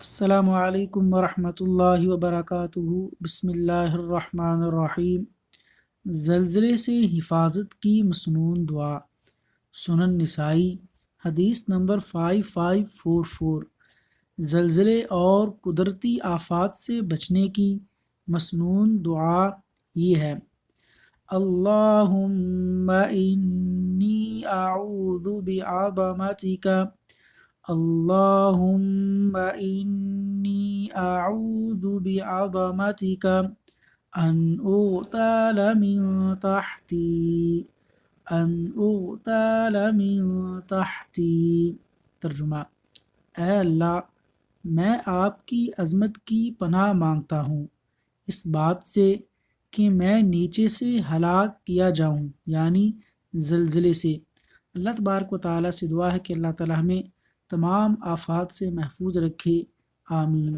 السلام علیکم ورحمۃ اللہ وبرکاتہ۔ بسم اللہ الرحمن الرحیم۔ زلزلے سے حفاظت کی مسنون دعا۔ سنن نسائی حدیث نمبر 5544۔ زلزلے اور قدرتی آفات سے بچنے کی مسنون دعا یہ ہے: اللہم انی اعوذ بعظمتک، اللہم انی اعوذ بعظمتک ان اغتال من تحتی۔ ترجمہ: اے اللہ، میں آپ کی عظمت کی پناہ مانگتا ہوں اس بات سے کہ میں نیچے سے ہلاک کیا جاؤں، یعنی زلزلے سے۔ اللہ تبارک و تعالیٰ سے دعا ہے کہ اللہ تعالیٰ ہمیں تمام آفات سے محفوظ رکھے، آمین۔